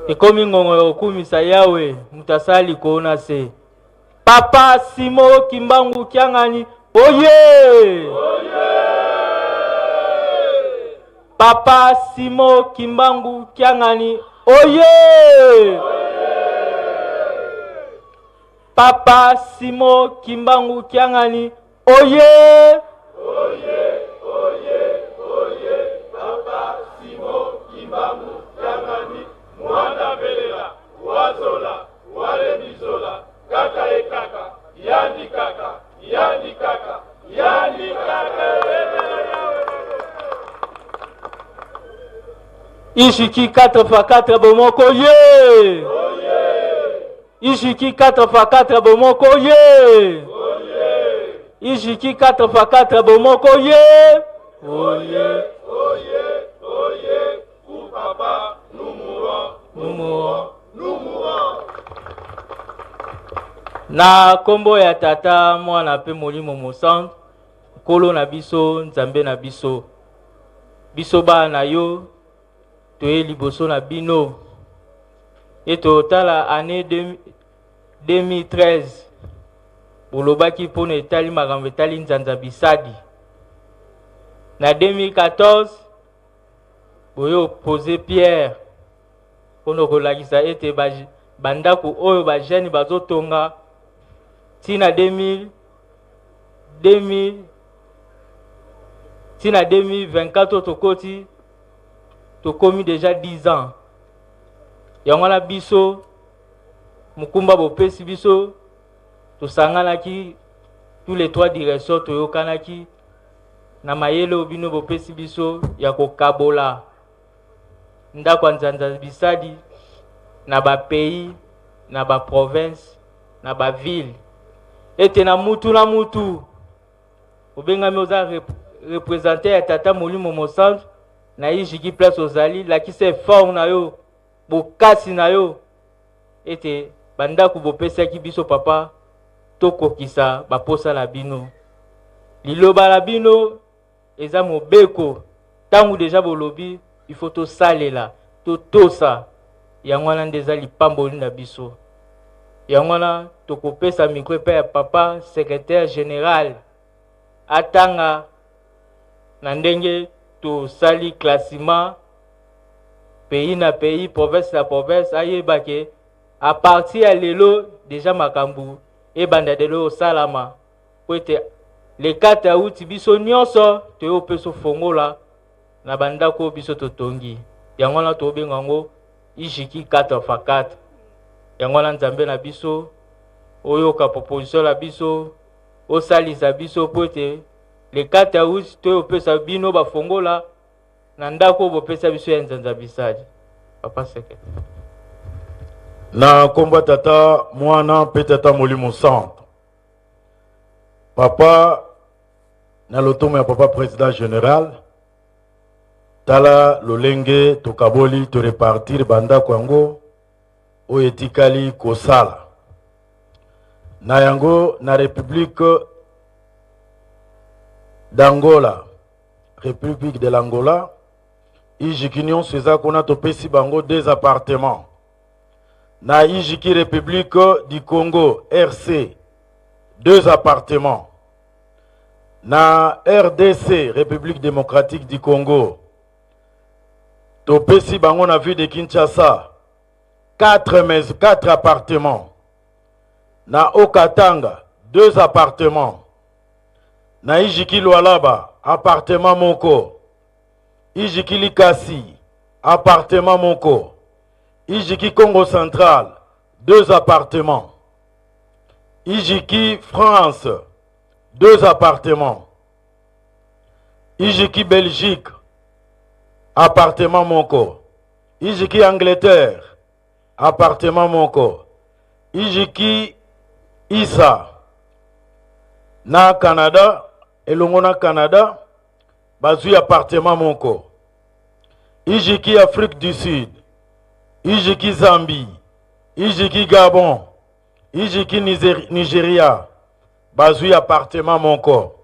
Ekomi ngongo ya okumisa yawe mutasali kuona se. Papa Simo Kimbangu Kiangani oye! Papa Simo Kimbangu Kiangani oye! Papa Simo Kimbangu Kiangani oye! Papa Simo Kimbangu Kiangani Mwanda Belela Wazola Walemizola Kaka ekaka Yani kaka Yani kaka Yani kaka Ishiki 4x4 bomoko ye! Ishiki 4x4 bomoko ye! Ishiki 4x4 bomoko ye! Oye! Papa, nous mourons. Na kombo ya tata mwana pe molimo mosan kolo na biso nzambe na biso biso ba na yo toye liboso na bino eto tala année 2013 olobaki pona etali makambo etali nzanza bisadi na 2014 boyo poser pierre pona kolakisa ete bandako oyo bajeni bazotonga tina 2024 tokoti tokomi déjà 10 ans yangwana biso mukumba bopesi biso tosanganaki tous les 3 directions toyokanaki na mayele obino bopesi biso ya kokabola ndako nzanza bisadi na ba pays na ba province na ba ville ete na mutu obengami oza représenter ya tata molimo mosantu na yishiki place ozali lakisa effort na yo bokasi na yo ete bandako bopesaki biso papa tokokisa baposa la bino liloba la bino eza mobeko tangu deja bolobi il faut to salela to tosa yangwana ndeza lipamboli na biso yangwana tokopesa mikro pe ya papa secrétaire général atanga na ndenge to sali classement pays na pays province na province ayebake à partir ya lelo déjà makambu ebanda delo salama poete le 4 août biso nyonso toyo peso fongola na bandako biso totongi yangwana to bengango ishiki 4x4 yangwana nzambe na biso oyoka proposition la biso osalisa biso poete le 4 août toyo pesa bino bafongola na ndako bopesa biso ya nzanza bisadi papa seke na komba tata mwana pe tata molimo centre papa na lotomo ya papa président général tala lolenge tokaboli to repartir bandako yango oyo etikali kosala na yango na république d'Angola république de l'Angola ijiki nyonso eza kuna topesi bango 2 appartements na ijiki république du Congo RC 2 appartements na RDC république démocratique du Congo topesi bango na ville de Kinshasa 4 appartements na Okatanga 2 appartements na ijiki Lualaba appartement moko ijiki Likasi appartement moko ijiki Congo central 2 appartements ijiki France 2 appartements ijiki Belgique appartement moko ijiki Angleterre appartement moko ijiki Isa na Canada elongo na Canada bazui appartement moko ijiki Afrique du Sud ijiki Zambie ijiki Gabon ijiki Nigeria bazui appartement moko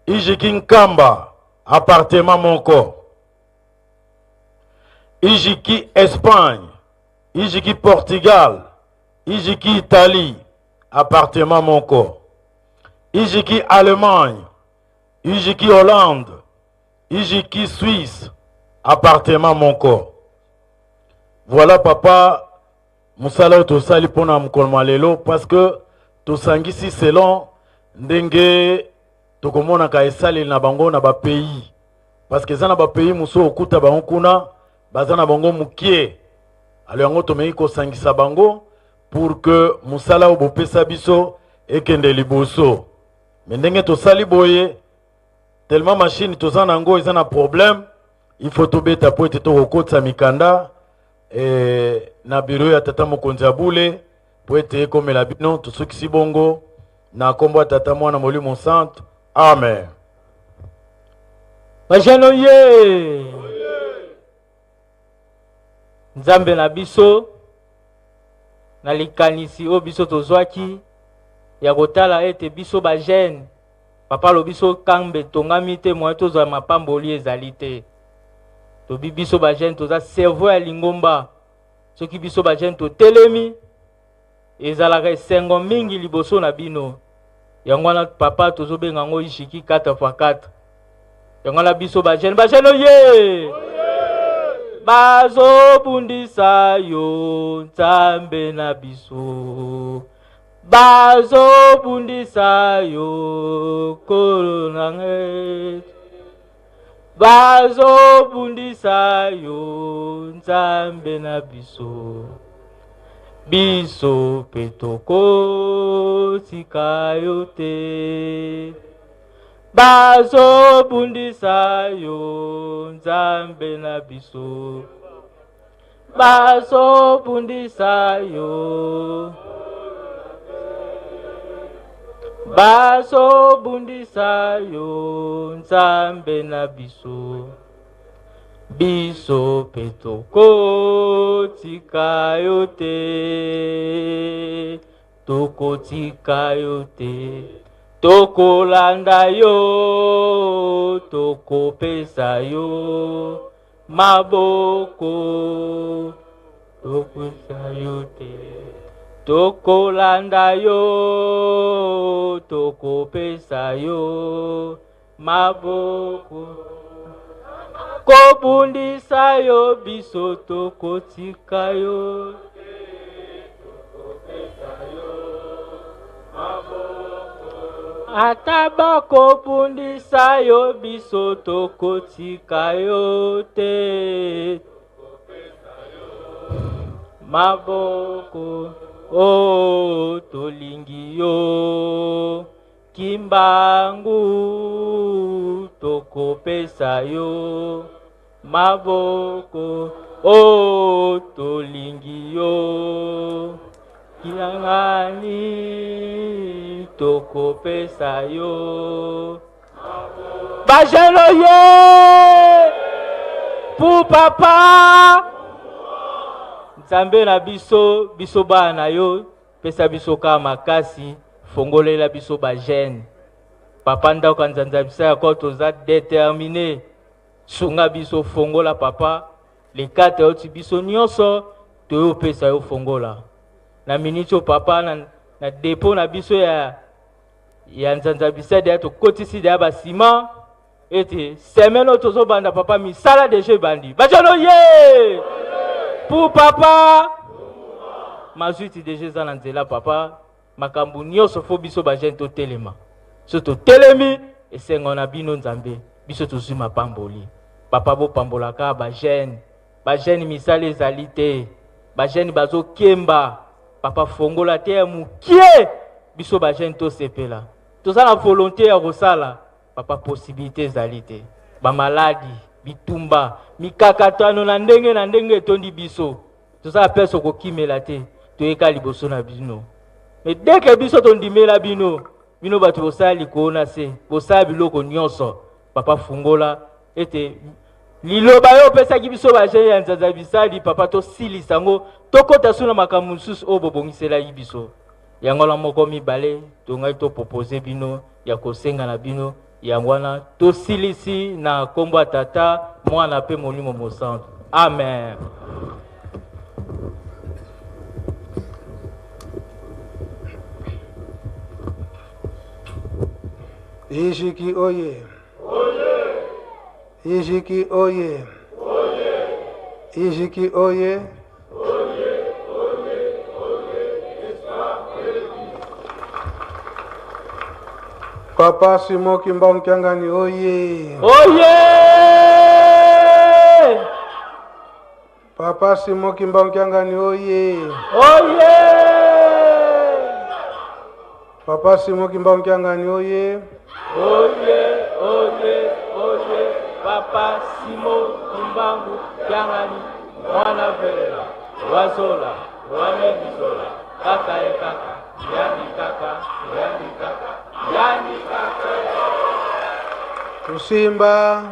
ijiki Nkamba appartement Monko. Ijiki Espagne, Ijiki Portugal, Ijiki Italie, appartement Monko. Ijiki Allemagne, Ijiki Hollande, Ijiki Suisse, appartement Monko. Voilà papa, Moussala Tosali pona mkolma lelo parce que tosangisi selon ndenge tokomona ka esali na bango na ba pays. Parce que ça na ba pays muso okuta bango kuna bazana bango mukie. Alors yango tomei ko sangisa bango pour que Moussala obopesa biso ekende liboso. Mais ndenge tosali boye tellement machine tozana ngo ezana problème, il faut tobeta po ete to kokotsa mikanda na bureau ya tata mokonzi ya bule po ete ekomela bino tosukisi bongo na kombo ya tata mwana molimo centre. Amen. Bajano ye Nzambe na biso na likanisi o biso tozwaki ya kotala ete biso ba jeune papa lo biso kambe tongami te mo tozwa mapamboli ezali te. Tobi biso ba jeune toza cerveau ya lingomba soki biso ba jeune to telemi ezalaka esengo mingi liboso na bino. Yango wana papa tozobenga ngo ishiki 4x4. Yango wana biso ba jeune oye bazo bundisa yo Nzambe na biso bazo bundisa yo kolonange bazo bundisa yo Nzambe na biso biso petoko tika yo te bazo bundisa yo Nzambe na biso bazo bundisa yo bazo bundisa yo Nzambe na biso biso petoko tika yo te toko tika yo te toko landa yo toko pesa yo maboko toko pesa yo te toko landa yo toko pesa yo maboko kobundisa yo biso toko tika yo ataba kobundisa yo biso toko tika yo te maboko o tolingi yo kimbangu toko pesa yo maboko o tolingi yo kilangani toko pesa yo bajeno ye pour papa Nzambe na biso biso bana yo pesa biso ka makasi fongolela biso ba jeune papa ndako nzanza bisa ya ko toza déterminé sunga biso fongola papa les 4 autres biso nyonso to pesa yo fongola na minito papa na dépôt na biso ya nzanza bisa de to kotisi de ba ciment ete semaine tozo banda papa misala de jeu bandi bajano ye pour papa mazuiti de jeu za nzela papa makambu nyonso fo biso ba jeune to telema so to telemi esengo na bino Nzambe biso tozwi mapamboli papa bo pambolaka ba jeune misala ezali te ba jeune bazo kemba papa fongola te ya mukie biso ba jeune to sepela toza na volonté ya kosala papa possibilité ezali te ba maladi bitumba mikakatano na ndenge etondi biso toza peso kokimela te toyeka liboso na bino mais dès que biso tondimela bino bato bosali kona se bosala biloko nyonso papa fungola ete liloba yo pesaki biso ba jeune ya nzanza bisali papa to silisa ngo tokota suna makambo mosusu oyo bobongisela biso yango la moko mibale tongai to proposer bino ya kosenga na bino Yangwana tosilisi na kombo tata mwana pe molimo mosantu. Amen. Ijiki oye. Oye. Ijiki oye. Oye. Ijiki oye. Oye. Oye. Oye. Papa Simo Kimba Kyangani oye. Oye. Papa Simo Kimba Kyangani oye. Oye. Papa Simo Kimba Kyangani oye. Oye, oye, oye, Papa Simo Kimbangu Kyangani, mwana vela, wazola, wane bizola, kaka e kaka, yani kaka, yani kaka, yani kaka. Kusimba,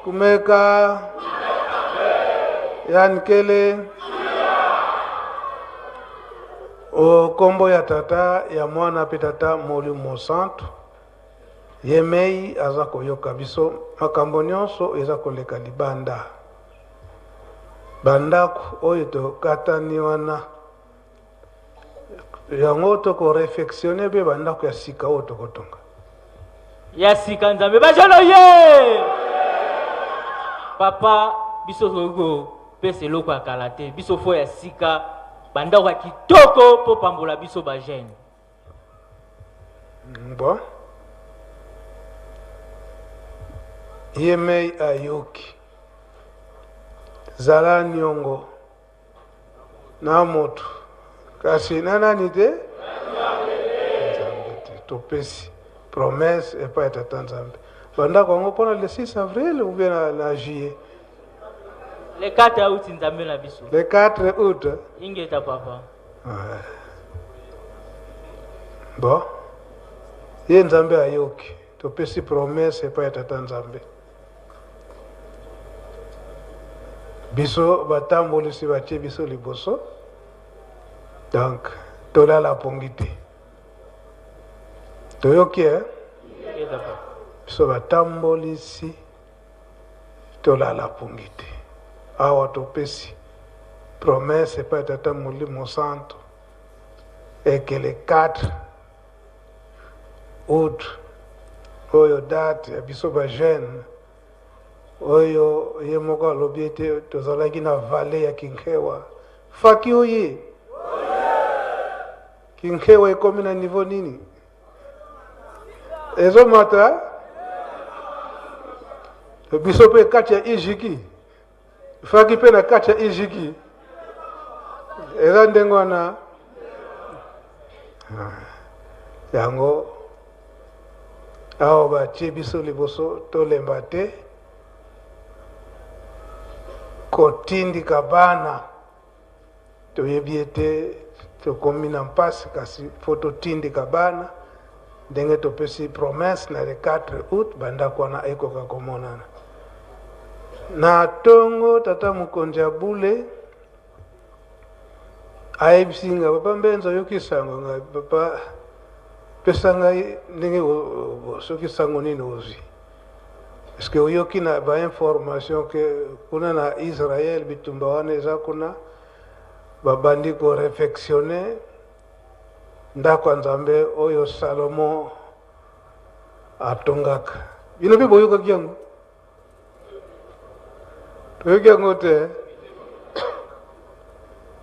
kumeka, yani kele. O kombo ya tata ya mwana pe tata molimo santu yemei aza koyoka biso makambo nyonso eza koleka libanda bandako oyo tokatani wana yango tokoreflexione mpe bandako ya sika oyo tokotonga ya sika nzambe bajalo ye papa biso toyoko pesa eloko ya kala te biso fo ya sika bandako ya kitoko po pambola biso bajene. Bon. Yemei ayoki. Zala nyongo. Na moto. Kasi nanani te? Nzambe te. Topesi. Promesse et pas être Nzambe. Bandako yango pona le 6 avril ou bien na juillet? Le 4 août nzambe na biso. Le 4 août. Ingeta papa. Ouais. Bon. Ye nzambe ayoki. Topesi promesse epai ya tata nzambe. Biso batambolisi batie biso liboso. Donc, tolala pongi te. Toyoki biso batambolisi tolala pongi te. Awa topesi promesse epai ya tata molimo santu eke le 4 août oyo date ya biso bajene oyo ye moko alobi ete tozalaki na vale ya kinkewa faki oye kinkewa ekomi na niveau nini ezomata biso mpe kati ya ijiki faki mpe na kati ya ijiki eza ndenge wana yango awa batie biso liboso tolemba te kotindika bana toyebi ete tokomi na mpasi kasi fo totindika bana ndenge topesi promesse na le 4 août bandako wana ekoka komonana na tongo tata mokonzi ya bule ayebisi nga papa mbenza oyoki sango nga papa pesa ngai ndenge soki sango nini ozwi parceke oyoki na bainformation ke kuna na israel bitumba wana eza kuna babandi korefectionne ndako ya nzambe oyo salomo atongaka bino mpe boyokaki yango toyoki yango te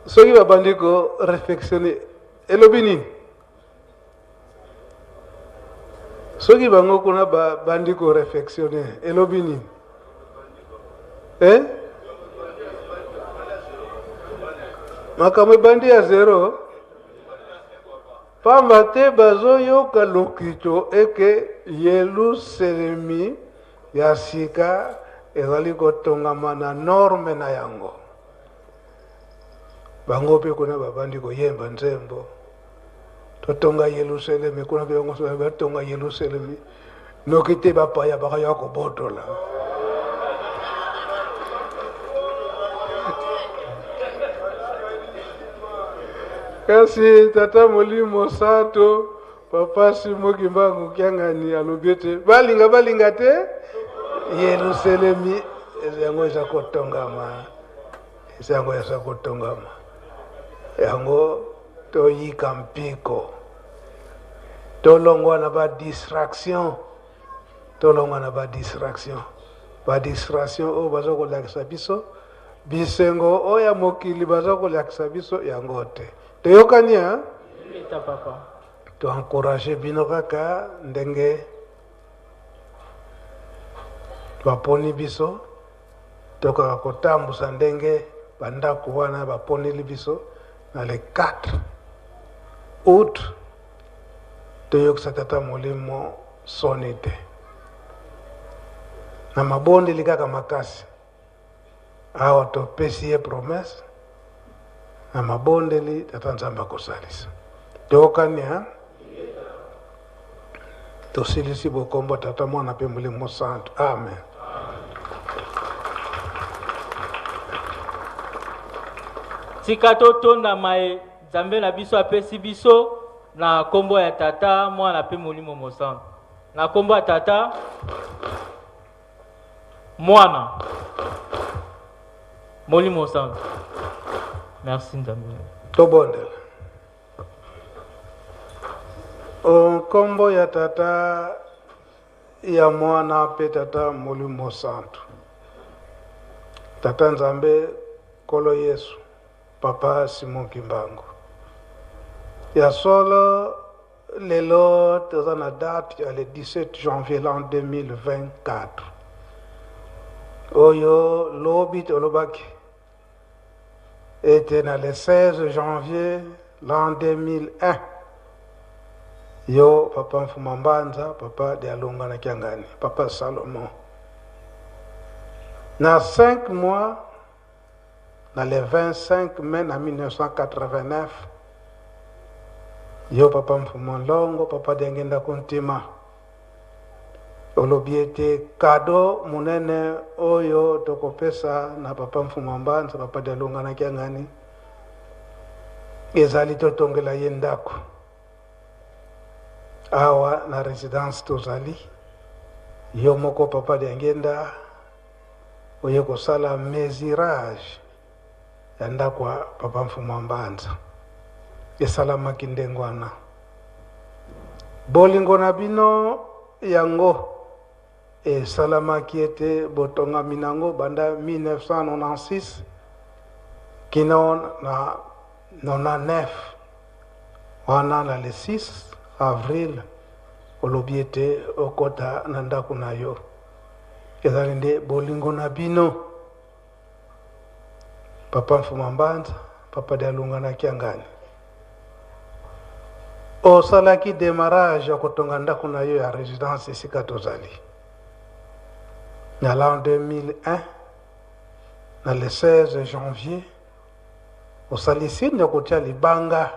soki babandi korefectionne elobi nini soki bango kuna babandi korefectionne elobi nini makambo ebandi ya zero pamba te bazoyoka lokito eke yelusalemi ya sika ezali kotongama na norme na yango bango mpe kuna babandi koyemba nzembo totonga yelusalemi kuna mpe bango batonga yelusalemi noki te bapaya bakaya kobotola kasi tata molimo santu papa Simo Kimbangu Kiangani alobete balinga te Yerusalemi yango eza kotongama yango toyika mpiko tolongwa na distraction oyo baza kolakisa biso bisengo oyo ya mokili baza kolakisa biso yango te toyokani papa toencourage bino kaka ndenge baponi biso tokaka kotambusa ndenge bandako wana baponeli biso na le 4 août toyokisa tata molimo soni te na mabondeli kaka makasi awa topesi ye promese na mabondeli tata nzambe akosalisa toyokani tosilisi bokombo tata mwana mpe molimo santo amen. tika totondama ye nzambe na biso apesi biso na kombo ya tata mwana mpe molimo mosantu na kombo ya tata mwana molimo mosantu. Merci nzambe tobondela kombo ya tata ya mwana mpe tata molimo santu tata nzambe kolo Yesu papa Simo Kimbangu ya solo lelo toza na date ya le 17 janvier l'an 2024 oyo lobi tolobaki ete na le 16 janvier l'an 2001 yo papa Mfuma Mbanza papa de Alonga na Kiangani papa Salomon na 5 mois dans le 25 mai en 1989, yo papa Mfuma Longo, papa Dengenda Kuntima, olobiete kado munene oyo tokopesa na papa Mfuma Mbanza, papa Delunga na Kiangani, ezali totongela yendako. Awa na residence tozali, yo moko papa Dengenda, oyo kosala mesirage, yanda kwa papa Mfuma Mbanza esalamaki ndengwana bolingo na bino yango esalamaki ete botongami nango banda 1996 kino na 99 wana na le 6 avril olobi ete okota na ndako na yo ezali nde bolingo na bino papa Mfuma Mbanza, papa de Alunga na Kiangani. Osalaki démarrage ya kotonga ndako na yo ya résidence esika tozali. Na l'an 2001, na le 16 janvier, osalisi ya kotia libanga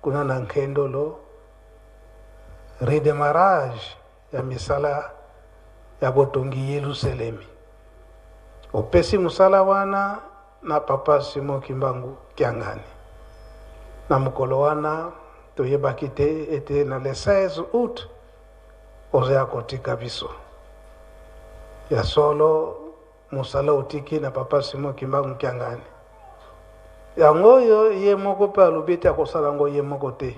kuna na Nkendolo, redémarrage ya misala ya botongi Yerusalemi. Opesi musala wana na papa Simo Kimbangu Kiangani na mukolo wana toyebaki te ete na le 16 août oza kotika biso ya solo musala otiki na papa Simo Kimbangu Kiangani yango yo ye moko pe alobi ete akosala ngo ye moko te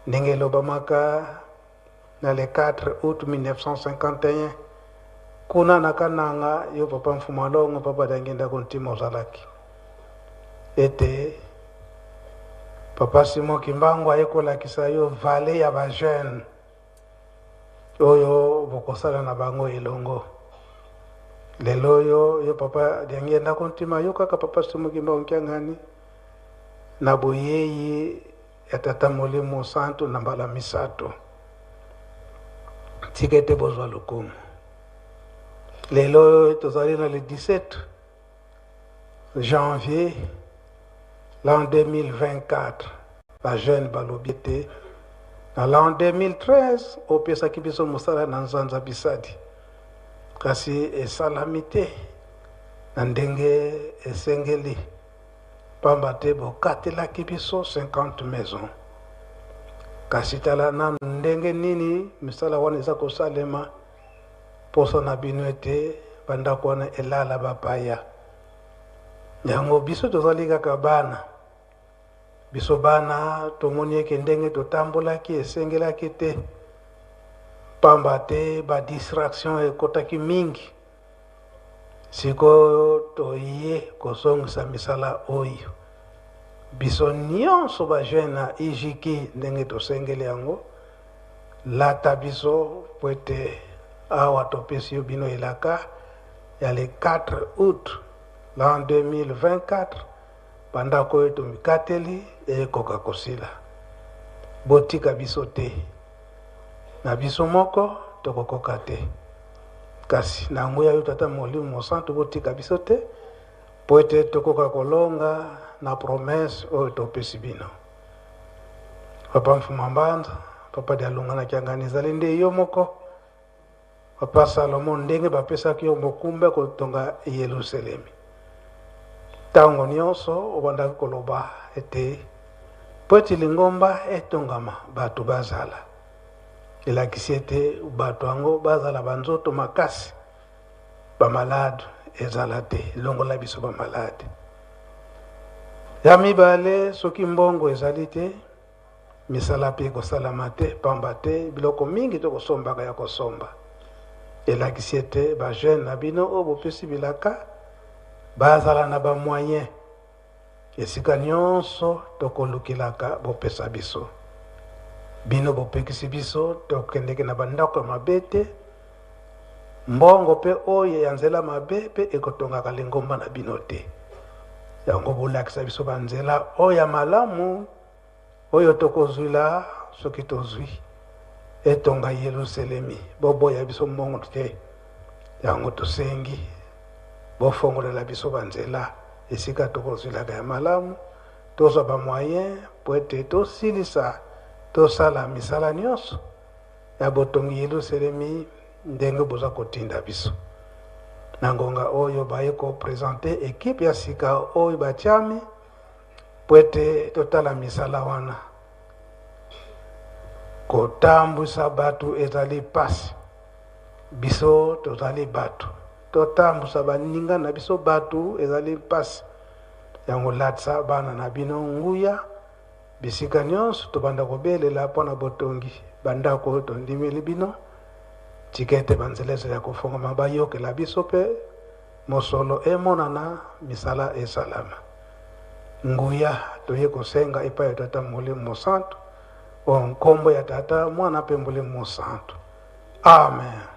ndenge elobamaka na le 4 août 1951 kuna nakananga yo papa Mfuma Longo papa Dengenda Kuntima ozalaki ete papa Simo Kimbangu ayekolakisa yo vale ya ba jeune oyo bokosala na bango elongo lelo yo papa Dengenda Kuntima yo kaka papa Simo Kimbangu Kiangani na boyeyi ya tata molimo santo na mbala misato tikete bozwa lokumu lelo tozali na le 17 janvier l'an 2024 la jeune balobiete na l'an 2013 opesaki biso mosala na nzanza bisadi kasi esalami te na ndenge esengeli pamba te bokatelaki biso 50 maisons kasi tala nanu ndenge nini misala wana eza kosalema poso na bino ete bandako wana elala bapaya. Yango biso tozali kaka bana, biso bana tomoni eke ndenge totambolaki esengelaki te, pamba te badistraction ekotaki mingi. Sikoyo toye kozongisa misala oyo biso nyonso bajeune na ijiki ndenge tosengeli yango lata biso po ete awa topesi yo bino elaka ya le 4 août l'an 2024 bandako oyo tomikateli ekoka kosila. Botika biso te, na biso moko tokokoka te, kasi na nguya yo tata Molimo Mosantu botika biso te po ete tokoka kolonga na promesse oyo topesi bino. Papa Mfuma Mbanza, papa Dialunga na Kiangani ezali nde yo moko, papa Salomon ndenge bapesaki yo mokumba kotonga Yerusalemi. Tango nyonso obandaki koloba ete po ete lingomba etongama bato bazala, elakisi ete bato yango bazala banzoto makasi, bamalade ezala te, longola biso bamalade. Ya mibale soki mbongo ezali te, misala pe kosalama te, pamba te biloko mingi tokosombaka ya kosomba. Elakisi ete bajeune na bino oyo bopesi bilaka bazala na bamoyen, esika nyonso tokolukilaka bopesa biso. Bino bopekisi biso tokendeke na bandako ya mabe te, mbongo pe oyo ya nzela mabe pe ekotongaka lingomba na bino te. Yango bolakisa biso banzela oyo ya malamu oyo tokozwila soki tozwi etonga Yerusalemi. Boboya biso mbongo te, yango tosengi bofongolela biso banzela esika tokozwilaka ya malamu, tozwa bamoyen po ete tosilisa tosala misala nyonso ya botongi Yerusalemi ndenge boza kotinda biso. Na ngonga oyo baye kopresente ekipe ya sika oyo batiami po ete totala misala wana. Kotambwisa batu ezali pasi, biso tozali batu. Totambwisa baninga na biso batu ezali pasi. Yango latsa bana na bino nguya bisika nyonso tobanda kobelela mpona botongi bandako oyo tondimeli bino, tika ete banzela ya kofongama bayokela biso pe mosolo emonana misala esalama. Nguya toye kosenga epai ya tata Molimo Mosantu o nkombo ya tata mwana pe Molimo Mosantu. Amen.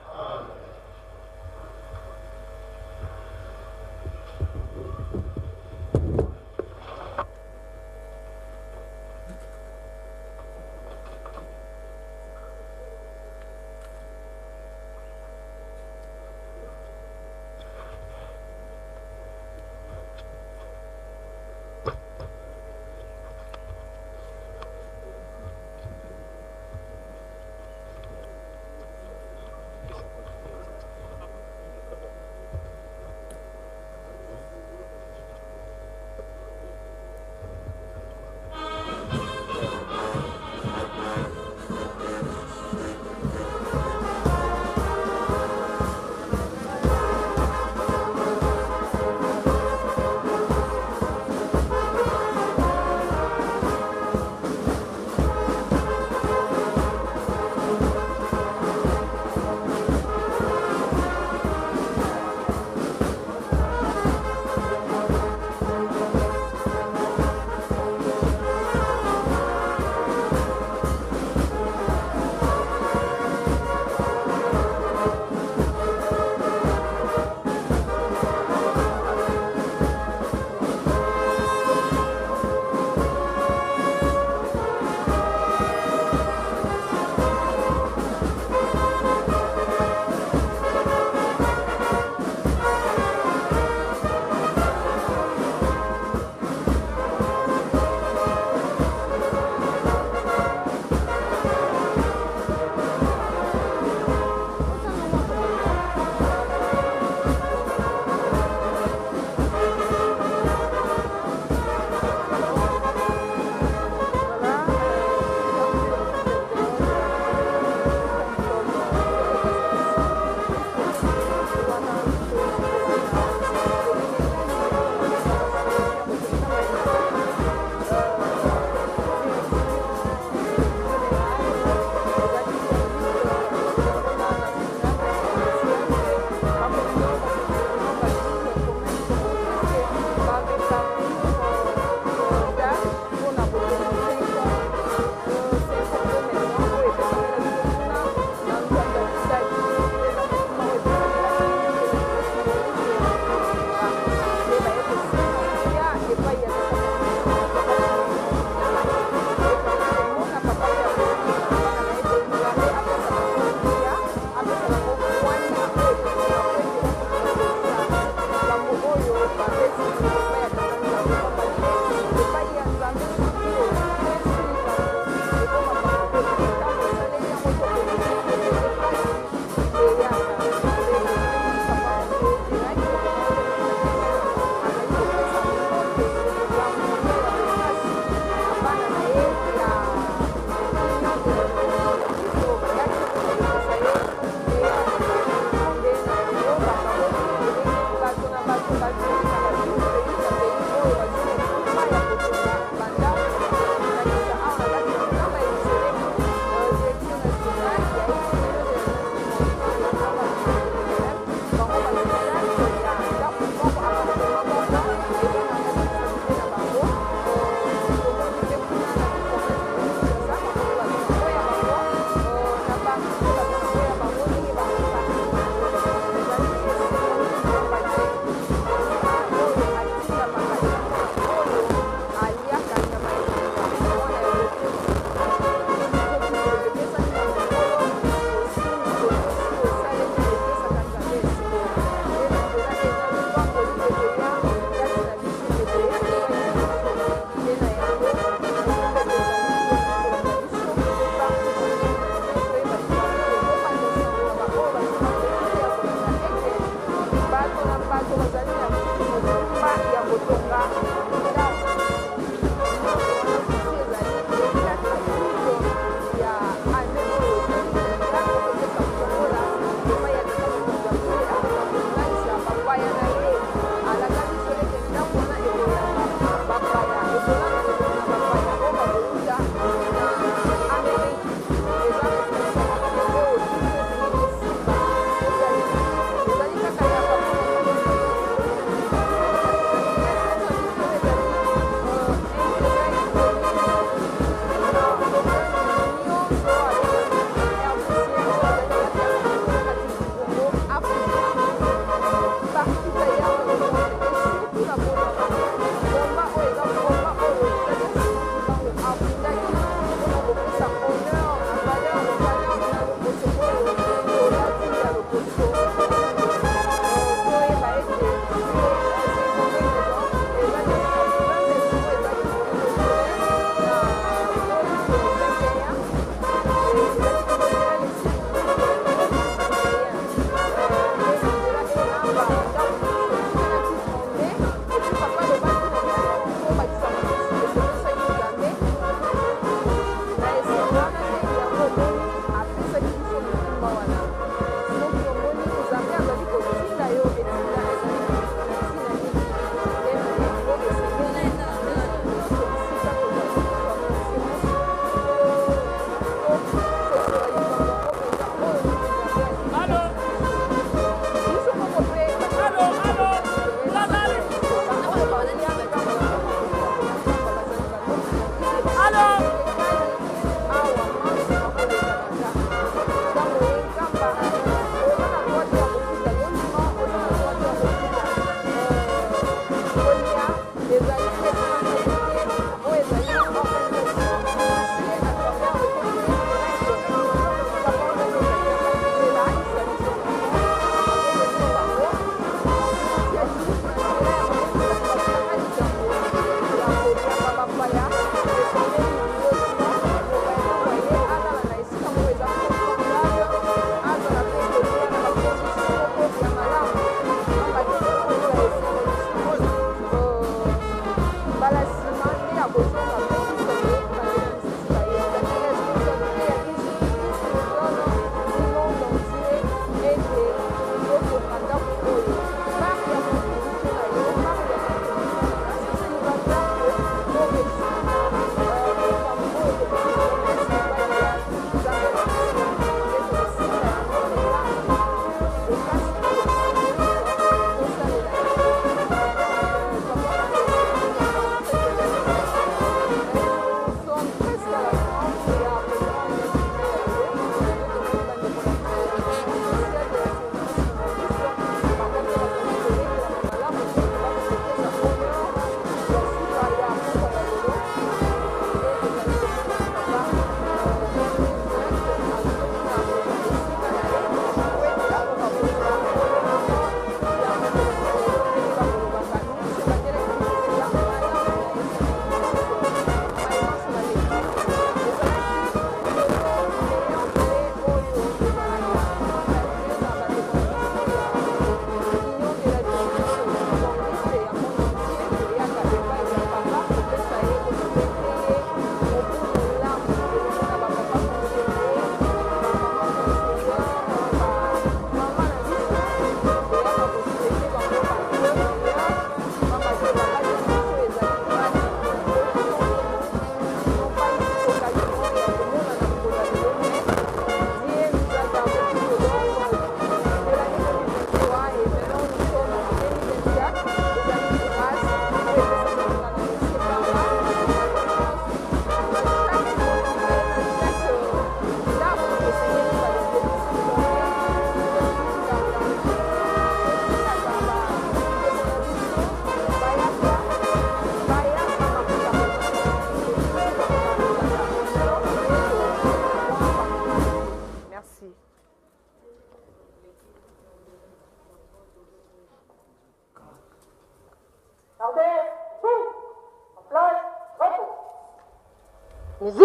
Musique,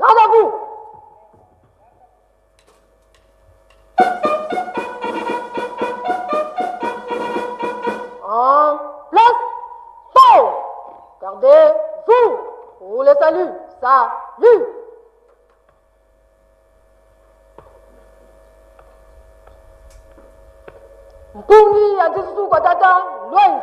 garde à vous. En place, pause. Gardez-vous pour le salut. Salut. Mpungi antisusu kwa tata Lois.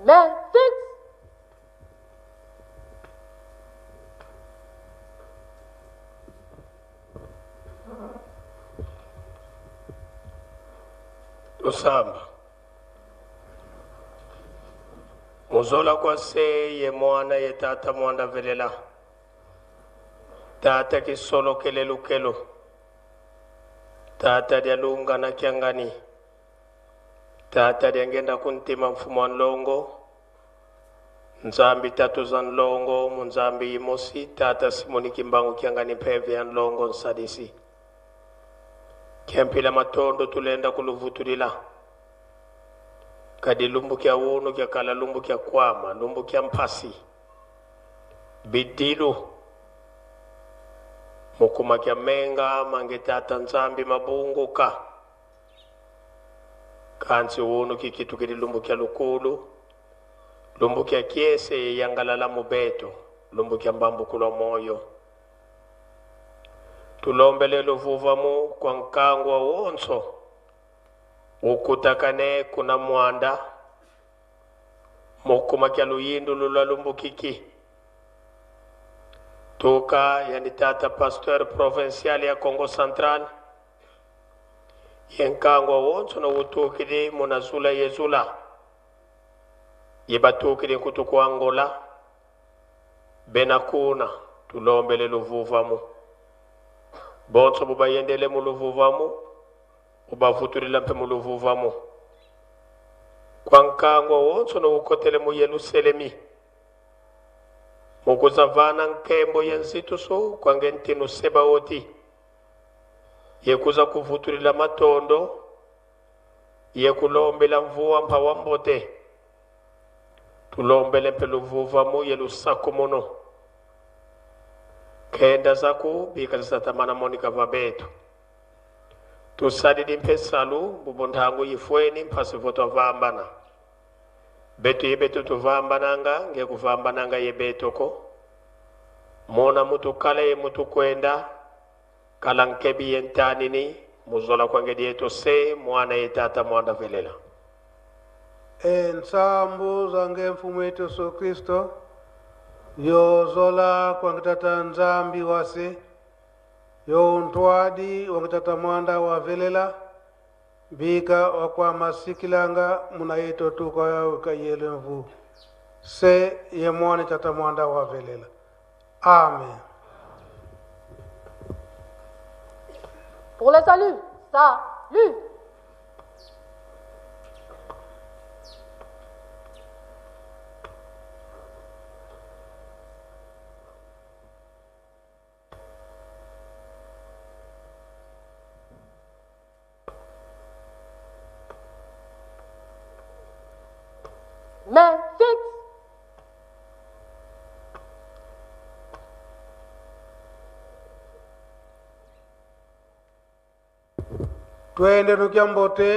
Mais fixe. Tusamba. Muzola kwa se ye mwana ye tata mwanda velela. Tata kisolo kelelu kelo. Tata dia lunga na kiangani. Tata dia ngenda kuntima mfumo wa nlongo. Nzambi tatu za nlongo, munzambi imosi, tata simoni kimbangu kiangani peve ya nlongo nsadisi. Kempila matondo tulenda kuluvutulila. Kadi lumbu kia unu kia kala lumbu kia kwama, lumbu kia mpasi. Bidilu. Mukuma kia menga, mange tata nzambi mabunguka. Kansi unu kikitu kidi lumbu kia lukulu. Lumbu kia kiese yangalala mubeto. Lumbu kia mbambu kulo moyo. Tulombele luvuvamu kwa nkangu wa wonso. Ukutakane kuna mwanda. Mukuma kia luyindu lula lumbu kiki. Toka yani tata pasteur provincial ya Congo Central. Yenkangu wa wonso na utukidi munazula yezula. Yebatukidi kutuku Angola. Benakuna tulombele luvuvamu. Bonso buba yendele muluvuvamu. Uba futurila mpe muluvuvamu. Kwa nkango wonso na ukotele mu Yerusalemi. Mukuzavana nkembo yenzituso kwa ngentinu seba oti. Yekuza kufuturila matondo. Yekulombela mvua mpa wambote. Tulombele mpe luvuvamu Yerusaku mono. Kenda zaku bika zisatamana monika vabetu. Tusadidi mpe salu bubontangu yifweni mpasi voto vambana. Betu yebetu tuvambananga nge kuvambananga yebetoko. Mona mutu kale mutu kwenda. Kalankebi yentanini muzola kwa ngedi yeto se mwana yetata mwanda velela. Ensambu zange mfumu wetu Yesu Kristo. Yo zola kwa ngitata nzambi wase. Yo ntwadi wangitata mwanda wa velela. Bika wakwa masikilanga muna yeto tuka kayele mvu. Se ye mwana tata mwanda wa velela. Amen. Pour le salut. Salut. Mais fixe. twende nukyambote.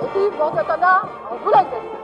Eti, votre tanda, en Boulaïs.